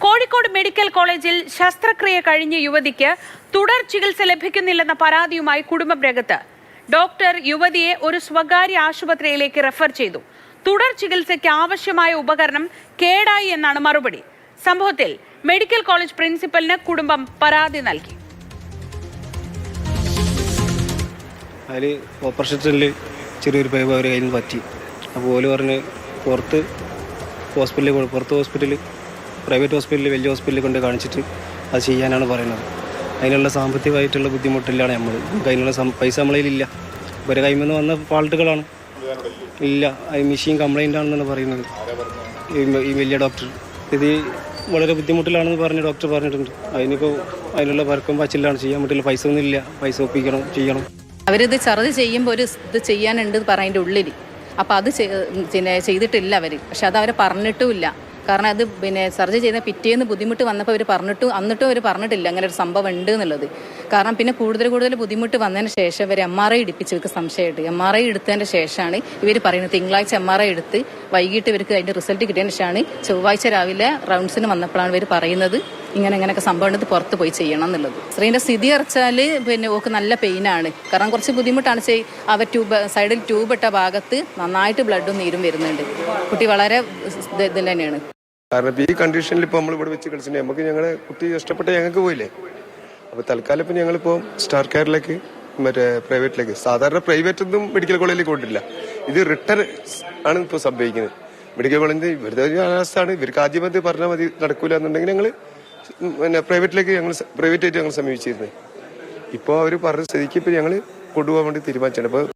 Kozhikode medical കോളേജിൽ ശസ്ത്രക്രിയ കഴിഞ്ഞ യുവതിക്ക് തുടർ ചികിത്സ ലഭിക്കുന്നില്ലെന്ന പരാതിയുമായി കുടുംബം രംഗത്ത്. ഡോക്ടർ യുവതിയെ ഒരു സ്വകാര്യ ആശുപത്രിയിലേക്ക് റെഫർ ചെയ്തു. തുടർ ചികിത്സയ്ക്ക് ആവശ്യമായ ഉപകരണം കേടായി എന്നാണ് മറുപടി. സംഭവത്തിൽ മെഡിക്കൽ കോളേജ് പ്രിൻസിപ്പലിന് കുടുംബം പരാതി നൽകി. അതിൽ ഓപ്പറേഷനിൽ ചെറിയൊരു പൈപ്പ് അവർ കയ്യിൽ നിന്ന് പറ്റി. അപ്പോൾ ഓല് പറഞ്ഞ് പുറത്ത് ഹോസ്പിറ്റലിൽ പ്രൈവറ്റ് ഹോസ്പിറ്റലിൽ വലിയ ഹോസ്പിറ്റലിൽ കൊണ്ട് കാണിച്ചിട്ട് അത് ചെയ്യാനാണ് പറയുന്നത്. അതിനുള്ള സാമ്പത്തികമായിട്ടുള്ള ബുദ്ധിമുട്ടില്ലാണ് നമ്മൾ. അതിനുള്ള പൈസ നമ്മളതിലില്ല. ഒരു കൈമിൽ നിന്ന് വന്ന ഫാൾട്ടുകളാണ്. ഇല്ല, മെഷീൻ കംപ്ലൈൻ്റ് ആണെന്നാണ് പറയുന്നത് ഈ വലിയ ഡോക്ടർ. ഇത് വളരെ ബുദ്ധിമുട്ടിലാണെന്ന് പറഞ്ഞ് ഡോക്ടർ പറഞ്ഞിട്ടുണ്ട്. അതിനിപ്പോൾ അതിനുള്ള വർക്കും പച്ചില്ലാണ്, ചെയ്യാൻ പറ്റില്ല. പൈസ ഒന്നും ഇല്ല, പൈസ ഒപ്പിക്കണം, ചെയ്യണം. അവരിത് ചെറുത് ചെയ്യുമ്പോൾ ഒരു ഇത് ചെയ്യാനുണ്ട് പറയുന്നതിൻ്റെ ഉള്ളിൽ. അപ്പോൾ അത് ചെയ്തിട്ടില്ല അവർ. പക്ഷെ അത് അവരെ പറഞ്ഞിട്ടുമില്ല. കാരണം അത് സർജറി ചെയ്ത പിറ്റേന്ന് ബുദ്ധിമുട്ട് വന്നപ്പോൾ അവർ എന്നിട്ടും അവർ പറഞ്ഞിട്ടില്ല അങ്ങനെ ഒരു സംഭവം ഉണ്ട് എന്നുള്ളത്. കാരണം പിന്നെ കൂടുതൽ ബുദ്ധിമുട്ട് വന്നതിന് ശേഷം ഇവർ MRI എടുപ്പിച്ച് ഇവർക്ക് സംശയമായിട്ട് MRI എടുത്തതിൻ്റെ ശേഷമാണ് ഇവർ പറയുന്നത്. തിങ്കളാഴ്ച MRI എടുത്ത് വൈകിട്ട് ഇവർക്ക് അതിൻ്റെ റിസൾട്ട് കിട്ടിയതിന് ശേഷമാണ് ചൊവ്വാഴ്ച രാവിലെ റൗണ്ട്സിന് വന്നപ്പോഴാണ് ഇവർ പറയുന്നത് ഇങ്ങനെയൊക്കെ സംഭവം ഉണ്ട്, പുറത്ത് പോയി ചെയ്യണം എന്നുള്ളത്. സ്ത്രീൻ്റെ സ്ഥിതി അറച്ചാൽ ഓക്ക് നല്ല പെയിനാണ്. കാരണം കുറച്ച് ബുദ്ധിമുട്ടാണ്. അവർ സൈഡിൽ ട്യൂബ് ഇട്ട ഭാഗത്ത് നന്നായിട്ട് ബ്ലഡും നീരും വരുന്നുണ്ട്. കുട്ടി വളരെ ഇതിൽ തന്നെയാണ്. കാരണം ഈ കണ്ടീഷനിൽ ഇപ്പോൾ നമ്മൾ ഇവിടെ വെച്ച് കളിച്ചിട്ട് നമുക്ക് ഞങ്ങളുടെ കുട്ടി ഇഷ്ടപ്പെട്ട ഞങ്ങൾക്ക് പോയില്ലേ. അപ്പോൾ തൽക്കാലം ഇപ്പോൾ ഞങ്ങളിപ്പോൾ സ്റ്റാർ കെയറിലേക്ക് മറ്റേ പ്രൈവറ്റിലേക്ക്, സാധാരണ പ്രൈവറ്റൊന്നും മെഡിക്കൽ കോളേജിലേക്ക് കൊണ്ടില്ല. ഇത് റിട്ടേൺ ആണ് ഇപ്പോൾ സംഭവിക്കുന്നത്. മെഡിക്കൽ കോളേജിൽ ഇവരുടെ അവസ്ഥയാണ്. ഇവർക്ക് ആദ്യം പറഞ്ഞാൽ മതി, നടക്കൂല എന്നുണ്ടെങ്കിൽ ഞങ്ങൾ പ്രൈവറ്റായിട്ട് ഞങ്ങൾ സമീപിച്ചിരുന്നത്. ഇപ്പോൾ അവർ പറഞ്ഞ സ്ഥിതിക്ക് ഇപ്പോൾ ഞങ്ങൾ കൊണ്ടുപോകാൻ വേണ്ടി തീരുമാനിച്ചാണ്. അപ്പോൾ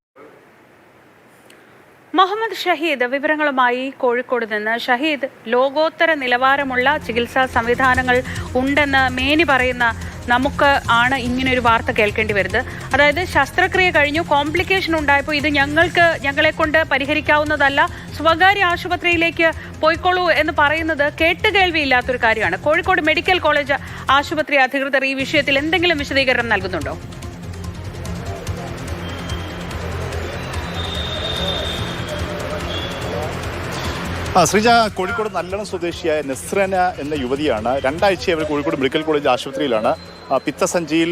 മുഹമ്മദ് ഷഹീദ് വിവരങ്ങളുമായി കോഴിക്കോട് നിന്ന്. ഷഹീദ്, ലോകോത്തര നിലവാരമുള്ള ചികിത്സാ സംവിധാനങ്ങൾ ഉണ്ടെന്ന് മേനി പറയുന്ന നമുക്ക് ആണ് ഇങ്ങനൊരു വാർത്ത കേൾക്കേണ്ടി വരുന്നത്. അതായത് ശസ്ത്രക്രിയ കഴിഞ്ഞു, കോംപ്ലിക്കേഷൻ ഉണ്ടായപ്പോൾ ഇത് ഞങ്ങളെ കൊണ്ട് പരിഹരിക്കാവുന്നതല്ല, സ്വകാര്യ ആശുപത്രിയിലേക്ക് പോയിക്കോളൂ എന്ന് പറയുന്നത് കേട്ടുകേൾവിയില്ലാത്തൊരു കാര്യമാണ്. കോഴിക്കോട് മെഡിക്കൽ കോളേജ് ആശുപത്രി അധികൃതർ ഈ വിഷയത്തിൽ എന്തെങ്കിലും വിശദീകരണം നൽകുന്നുണ്ടോ? ശ്രീജ, കോഴിക്കോട് നല്ലളം സ്വദേശിയായ നസ്രന എന്ന യുവതിയാണ്. 2 ആഴ്ചയായി അവർ കോഴിക്കോട് മെഡിക്കൽ കോളേജ് ആശുപത്രിയിലാണ്. പിത്തസഞ്ചിയിൽ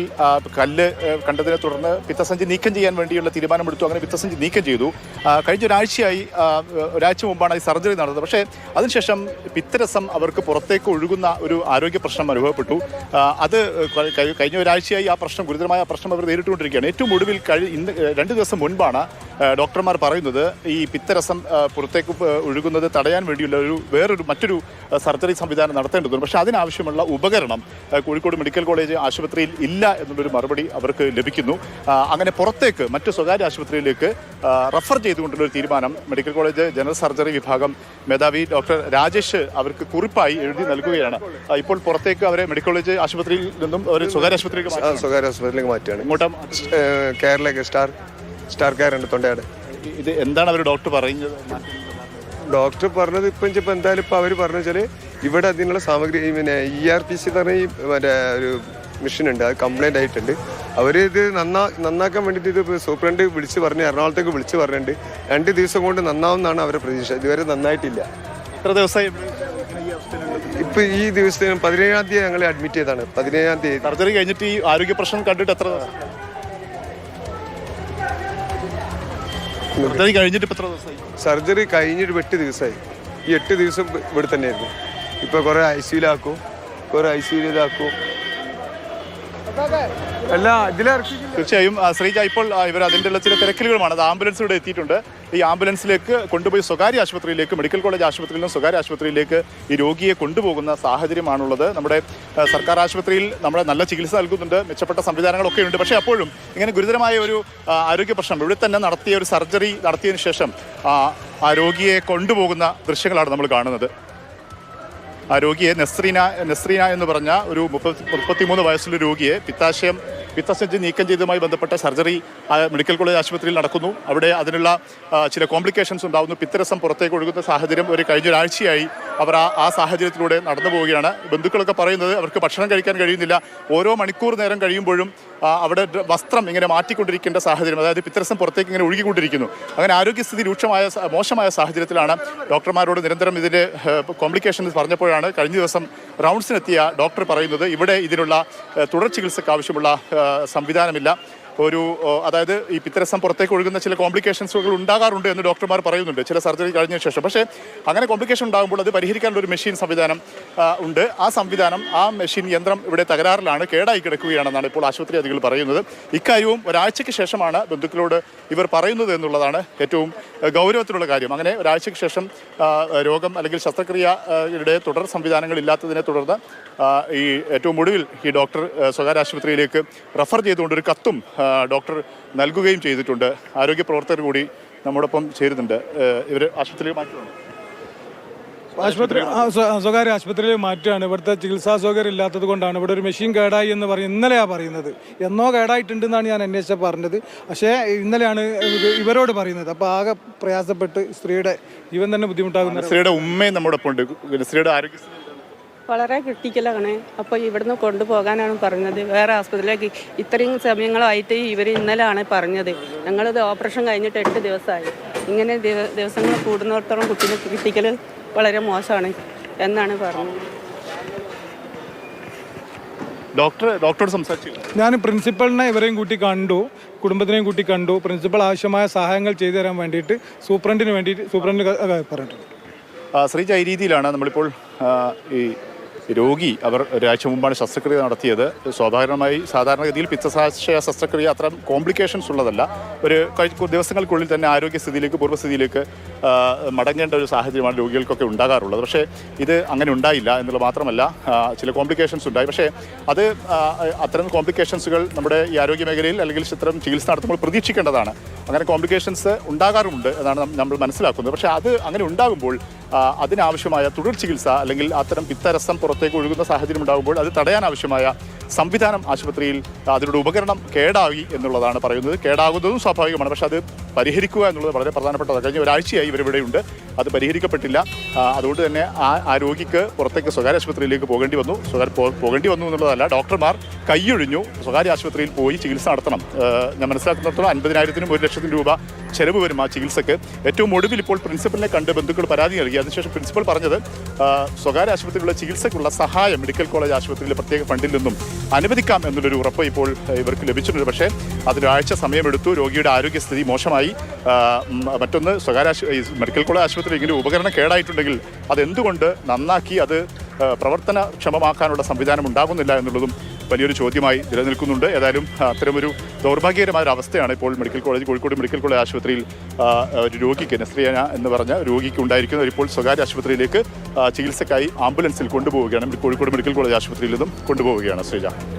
കല്ല് കണ്ടതിനെ തുടർന്ന് പിത്തസഞ്ചി നീക്കം ചെയ്യാൻ വേണ്ടിയുള്ള തീരുമാനമെടുത്തു. അങ്ങനെ പിത്തസഞ്ചി നീക്കം ചെയ്തു. കഴിഞ്ഞ ഒരാഴ്ച മുമ്പാണ് ഈ സർജറി നടന്നത്. പക്ഷേ അതിനുശേഷം പിത്തരസം അവർക്ക് പുറത്തേക്ക് ഒഴുകുന്ന ഒരു ആരോഗ്യ പ്രശ്നം അനുഭവപ്പെട്ടു. അത് കഴിഞ്ഞ ഒരാഴ്ചയായി ആ പ്രശ്നം, ഗുരുതരമായ പ്രശ്നം അവർ നേരിട്ടുകൊണ്ടിരിക്കുകയാണ്. ഏറ്റവും ഒടുവിൽ 2 ദിവസം മുൻപാണ് ഡോക്ടർമാർ പറയുന്നത് ഈ പിത്തരസം പുറത്തേക്ക് ഒഴുകുന്നത് തടയാൻ വേണ്ടിയുള്ള മറ്റൊരു സർജറി സംവിധാനം നടത്തേണ്ടതുണ്ട്. പക്ഷേ അതിനാവശ്യമുള്ള ഉപകരണം കോഴിക്കോട് മെഡിക്കൽ കോളേജ് ആശുപത്രിയിൽ ഇല്ല എന്നുള്ളൊരു മറുപടി അവർക്ക് ലഭിക്കുന്നു. അങ്ങനെ പുറത്തേക്ക് മറ്റു സ്വകാര്യ ആശുപത്രിയിലേക്ക് റഫർ ചെയ്തുകൊണ്ടുള്ള ഒരു തീരുമാനം മെഡിക്കൽ കോളേജ് ജനറൽ സർജറി വിഭാഗം മേധാവി ഡോക്ടർ രാജേഷ് അവർക്ക് കുറിപ്പായി എഴുതി നൽകുകയാണ്. ഇപ്പോൾ പുറത്തേക്ക് അവരെ മെഡിക്കൽ കോളേജ് ആശുപത്രിയിൽ നിന്നും ഒരു സ്വകാര്യ ആശുപത്രിയിലേക്ക് മാറ്റുകയാണ്. ഇങ്ങോട്ടും കെയറിലേക്ക് സ്റ്റാർ കെയർ ഉണ്ട് തൊണ്ടയാട്. ഇത് എന്താണ് അവർ ഡോക്ടർ പറയുന്നത്? ഡോക്ടർ പറഞ്ഞത് ഇപ്പം എന്തായാലും ഇപ്പോൾ അവർ പറഞ്ഞു വെച്ചാൽ ഇവിടെ അതിനുള്ള സാമഗ്രി ERPC എന്ന് പറഞ്ഞ മറ്റേ ഒരു മെഷീൻ ഉണ്ട്, അത് കംപ്ലൈൻ്റ് ആയിട്ടുണ്ട്. അവർ ഇത് നന്നാക്കാൻ വേണ്ടിയിട്ട് ഇത് സൂപ്രണ്ട് വിളിച്ച് പറഞ്ഞ് എറണാകുളത്തേക്ക് വിളിച്ച് പറഞ്ഞിട്ടുണ്ട്. 2 ദിവസം കൊണ്ട് നന്നാവുമെന്നാണ് അവരുടെ പ്രതീക്ഷ. ഇതുവരെ നന്നായിട്ടില്ല. എത്ര ദിവസമായി ഇപ്പം ഈ ദിവസത്തിന് 17-ാം തീയതി ഞങ്ങൾ അഡ്മിറ്റ് ചെയ്താണ്. 17-ാം തീയതി സർജറി കഴിഞ്ഞിട്ട് ഈ ആരോഗ്യ പ്രശ്നം കണ്ടിട്ട് എത്ര സർജറി കഴിഞ്ഞിട്ട് എത്ര ദിവസമായി? സർജറി കഴിഞ്ഞിട്ട് 8 ദിവസമായി. ഈ 8 ദിവസം ഇവിടെ തന്നെയായിരുന്നു. ഇപ്പോൾ കുറേ ICUലാക്കും, കുറേ ICU ഇതാക്കും. തീർച്ചയായും ശ്രീജ, ഇപ്പോൾ ഇവർ അതിൻ്റെ ചില തിരക്കിലുകളുമാണ്. അത് ആംബുലൻസ് ഇവിടെ എത്തിയിട്ടുണ്ട്. ഈ ആംബുലൻസിലേക്ക് കൊണ്ടുപോയി സ്വകാര്യ ആശുപത്രിയിലേക്ക്, മെഡിക്കൽ കോളേജ് ആശുപത്രിയിൽ നിന്നും സ്വകാര്യ ആശുപത്രിയിലേക്ക് ഈ രോഗിയെ കൊണ്ടുപോകുന്ന സാഹചര്യമാണുള്ളത്. നമ്മുടെ സർക്കാർ ആശുപത്രിയിൽ നമ്മുടെ നല്ല ചികിത്സ നൽകുന്നുണ്ട്, മെച്ചപ്പെട്ട സംവിധാനങ്ങളൊക്കെ ഉണ്ട്. പക്ഷേ അപ്പോഴും ഇങ്ങനെ ഗുരുതരമായ ഒരു ആരോഗ്യ പ്രശ്നം, ഇവിടെ തന്നെ നടത്തിയ ഒരു സർജറി നടത്തിയതിനു ശേഷം ആ രോഗിയെ കൊണ്ടുപോകുന്ന ദൃശ്യങ്ങളാണ് നമ്മൾ കാണുന്നത്. ആ രോഗിയെ നസ്രീന എന്ന് പറഞ്ഞ ഒരു 33 വയസ്സുള്ള രോഗിയെ പിത്താശയം പിത്തസഞ്ചി നീക്കം ചെയ്തതുമായി ബന്ധപ്പെട്ട സർജറി മെഡിക്കൽ കോളേജ് ആശുപത്രിയിൽ നടക്കുന്നു. അവിടെ അതിനുള്ള ചില കോംപ്ലിക്കേഷൻസ് ഉണ്ടാകുന്നു. പിത്തരസം പുറത്തേക്ക് ഒഴുകുന്ന സാഹചര്യം കഴിഞ്ഞ ഒരാഴ്ചയായി അവർ ആ സാഹചര്യത്തിലൂടെ നടന്നു പോവുകയാണ്. ബന്ധുക്കളൊക്കെ പറയുന്നത് അവർക്ക് ഭക്ഷണം കഴിക്കാൻ കഴിയുന്നില്ല. ഓരോ മണിക്കൂർ നേരം കഴിയുമ്പോഴും അവിടെ വസ്ത്രം ഇങ്ങനെ മാറ്റിക്കൊണ്ടിരിക്കേണ്ട സാഹചര്യം, അതായത് പിത്തരസം പുറത്തേക്ക് ഇങ്ങനെ ഒഴുകിക്കൊണ്ടിരിക്കുന്നു. അങ്ങനെ ആരോഗ്യസ്ഥിതി മോശമായ സാഹചര്യത്തിലാണ് ഡോക്ടർമാരോട് നിരന്തരം ഇതിൻ്റെ കോംപ്ലിക്കേഷൻസ് പറഞ്ഞപ്പോഴാണ് കഴിഞ്ഞ ദിവസം റൗണ്ട്സിനെത്തിയ ഡോക്ടർ പറയുന്നത് ഇവിടെ ഇതിനുള്ള തുടർ ചികിത്സയ്ക്ക് ആവശ്യമുള്ള സംവിധാനമില്ല. അതായത് ഈ പിത്തരസം പുറത്തേക്ക് ഒഴുകുന്ന ചില കോംപ്ലിക്കേഷൻസുകൾ ഉണ്ടാകാറുണ്ട് എന്ന് ഡോക്ടർമാർ പറയുന്നുണ്ട് ചില സർജറി കഴിഞ്ഞ ശേഷം. പക്ഷേ അങ്ങനെ കോംപ്ലിക്കേഷൻ ഉണ്ടാകുമ്പോൾ അത് പരിഹരിക്കാനുള്ള ഒരു മെഷീൻ സംവിധാനം ഉണ്ട്. ആ മെഷീൻ യന്ത്രം ഇവിടെ തകരാറിലാണ്, കേടായി കിടക്കുകയാണെന്നാണ് ഇപ്പോൾ ആശുപത്രി അധികൃതർ പറയുന്നത്. ഇക്കാര്യവും ഒരാഴ്ചയ്ക്ക് ശേഷമാണ് ബന്ധുക്കളോട് ഇവർ പറയുന്നത് എന്നുള്ളതാണ് ഏറ്റവും ഗൗരവത്തിലുള്ള കാര്യം. അങ്ങനെ ഒരാഴ്ചയ്ക്ക് ശേഷം രോഗം അല്ലെങ്കിൽ ശസ്ത്രക്രിയയുടെ തുടർ സംവിധാനങ്ങൾ ഇല്ലാത്തതിനെ തുടർന്ന് ഈ ഏറ്റവും ഒടുവിൽ ഈ ഡോക്ടർ സ്വകാര്യ ആശുപത്രിയിലേക്ക് റഫർ ചെയ്തുകൊണ്ട് ഒരു കത്തും ഡോക്ടർ നൽകുകയും ചെയ്തിട്ടുണ്ട്. ആരോഗ്യ പ്രവർത്തകർ കൂടി നമ്മോടൊപ്പം ചേരുന്നുണ്ട്. ഇവർ ആശുപത്രിയിൽ മാറ്റുകയാണ്. സ്വകാര്യ ആശുപത്രിയിൽ മാറ്റുകയാണ്. ഇവിടുത്തെ ചികിത്സാ സൗകര്യം ഇല്ലാത്തത് കൊണ്ടാണ്. ഇവിടെ ഒരു മെഷീൻ കേടായി എന്ന് ഇന്നലെയാണ് പറയുന്നത്. എന്നോ കേടായിട്ടുണ്ടെന്നാണ് ഞാൻ അന്വേഷിച്ച പറഞ്ഞത്. പക്ഷേ ഇന്നലെയാണ് ഇവരോട് പറയുന്നത്. അപ്പോൾ ആകെ പ്രയാസപ്പെട്ട് സ്ത്രീയുടെ ജീവൻ തന്നെ ബുദ്ധിമുട്ടാകുന്നത്. സ്ത്രീയുടെ ഉമ്മയും നമ്മോടൊപ്പം ഉണ്ട്. സ്ത്രീയുടെ ആരോഗ്യ വളരെ ക്രിട്ടിക്കലാണ്. അപ്പോൾ ഇവിടുന്ന് കൊണ്ടുപോകാനാണ് പറഞ്ഞത്. വേറെ ആസ്പത്രിയിലേക്ക് ഇത്രയും സമയങ്ങളായിട്ട് ഇവർ ഇന്നലെയാണ് പറഞ്ഞത്. ഞങ്ങളിത് ഓപ്പറേഷൻ കഴിഞ്ഞിട്ട് 8 ദിവസമായി. ഇങ്ങനെ ദിവസങ്ങൾ കൂടുന്നിടത്തോളം കുട്ടീനെ ക്രിട്ടിക്കൽ വളരെ മോശമാണ് എന്നാണ് പറഞ്ഞത്. ഡോക്ടറോട് സംസാരിച്ചു. ഞാൻ പ്രിൻസിപ്പളിനെ ഇവരെയും കൂട്ടി കണ്ടു, കുടുംബത്തിനെയും കൂട്ടി കണ്ടു. പ്രിൻസിപ്പൾ ആവശ്യമായ സഹായങ്ങൾ ചെയ്തു തരാൻ വേണ്ടിയിട്ട് സൂപ്രണ്ടിന് പറഞ്ഞിട്ടുണ്ട്. ശ്രീജ, ഈ രീതിയിലാണ് നമ്മളിപ്പോൾ ഈ രോഗി അവർ ഒരാഴ്ച മുമ്പാണ് ശസ്ത്രക്രിയ നടത്തിയത്. സ്വാഭാവികമായി സാധാരണഗതിയിൽ പിത്തശാശയ ശസ്ത്രക്രിയ അത്ര കോംപ്ലിക്കേഷൻസ് ഉള്ളതല്ല. ഒരു ദിവസങ്ങൾക്കുള്ളിൽ തന്നെ ആരോഗ്യസ്ഥിതിയിലേക്ക് പൂർവ്വസ്ഥിതിയിലേക്ക് മടങ്ങേണ്ട ഒരു സാഹചര്യമാണ് രോഗികൾക്കൊക്കെ ഉണ്ടാകാറുള്ളത്. പക്ഷേ ഇത് അങ്ങനെ ഉണ്ടായില്ല എന്നുള്ളത് മാത്രമല്ല, ചില കോംപ്ലിക്കേഷൻസ് ഉണ്ടായി. പക്ഷേ അത് അത്തരം കോംപ്ലിക്കേഷൻസുകൾ നമ്മുടെ ഈ ആരോഗ്യ മേഖലയിൽ അല്ലെങ്കിൽ ഇത്തരം ചികിത്സ നടത്തുമ്പോൾ പ്രതീക്ഷിക്കേണ്ടതാണ്. അങ്ങനെ കോംപ്ലിക്കേഷൻസ് ഉണ്ടാകാറുമുണ്ട് എന്നാണ് നമ്മൾ മനസ്സിലാക്കുന്നത്. പക്ഷേ അത് അങ്ങനെ ഉണ്ടാകുമ്പോൾ അതിനാവശ്യമായ തുടർ ചികിത്സ അല്ലെങ്കിൽ അത്തരം പിത്തരസം പുറത്തേക്ക് ഒഴുകുന്ന സാഹചര്യം ഉണ്ടാകുമ്പോൾ അത് തടയാനാവശ്യമായ സംവിധാനം ആശുപത്രിയിൽ അതിനുള്ള ഉപകരണം കേടായി എന്നുള്ളതാണ് പറയുന്നത്. കേടാകുന്നതും സ്വാഭാവികമാണ്. പക്ഷേ അത് പരിഹരിക്കുക എന്നുള്ളത് വളരെ പ്രധാനപ്പെട്ടതാണ്. കഴിഞ്ഞ ഒരാഴ്ചയായി ഇവരിവിടെയുണ്ട്, അത് പരിഹരിക്കപ്പെട്ടില്ല. അതുകൊണ്ട് തന്നെ ആ രോഗിക്ക് പുറത്തേക്ക് സ്വകാര്യ ആശുപത്രിയിലേക്ക് പോകേണ്ടി വന്നു എന്നുള്ളതല്ല, ഡോക്ടർമാർ കൈയൊഴിഞ്ഞു. സ്വകാര്യ ആശുപത്രിയിൽ പോയി ചികിത്സ നടത്തണം. ഞാൻ മനസ്സിലാക്കുന്നിടത്തോളം 50,000-നും 1,00,000 രൂപ ചെലവ് വരും ആ ചികിത്സയ്ക്ക്. ഏറ്റവും ഒടുവിൽ ഇപ്പോൾ പ്രിൻസിപ്പലിനെ കണ്ട് ബന്ധുക്കൾ പരാതി നൽകി. അതിനുശേഷം പ്രിൻസിപ്പൽ പറഞ്ഞത് സ്വകാര്യ ആശുപത്രിയിലുള്ള ചികിത്സയ്ക്കുള്ള സഹായം മെഡിക്കൽ കോളേജ് ആശുപത്രിയിലെ പ്രത്യേക ഫണ്ടിൽ നിന്നും അനുവദിക്കാം എന്നുള്ളൊരു ഉറപ്പ് ഇപ്പോൾ ഇവർക്ക് ലഭിച്ചിട്ടുണ്ട്. പക്ഷേ അതിനൊരാഴ്ച സമയമെടുത്തു. രോഗിയുടെ ആരോഗ്യസ്ഥിതി മോശമായി. മറ്റൊന്ന്, മെഡിക്കൽ കോളേജ് ആശുപത്രി ഇങ്ങനെ ഉപകരണം കേടായിട്ടുണ്ടെങ്കിൽ അതെന്തുകൊണ്ട് നന്നാക്കി അത് പ്രവർത്തനക്ഷമമാക്കാനുള്ള സംവിധാനം ഉണ്ടാകുന്നില്ല എന്നുള്ളതും വലിയൊരു ചോദ്യമായി നിലനിൽക്കുന്നുണ്ട്. ഏതായാലും അത്തരമൊരു ദൗർഭാഗ്യകരമായ ഒരു അവസ്ഥയാണ് ഇപ്പോൾ കോഴിക്കോട് മെഡിക്കൽ കോളേജ് ആശുപത്രിയിൽ ഒരു രോഗിക്ക്, നസ്രിയാന എന്ന് പറഞ്ഞ രോഗിക്ക് ഉണ്ടായിരിക്കുന്നത്. ഇപ്പോൾ സ്വകാര്യ ആശുപത്രിയിലേക്ക് ചികിത്സയ്ക്കായി ആംബുലൻസിൽ കൊണ്ടുപോവുകയാണ്. കോഴിക്കോട് മെഡിക്കൽ കോളേജ് ആശുപത്രിയിൽ നിന്നും കൊണ്ടുപോവുകയാണ്. ശ്രീജ.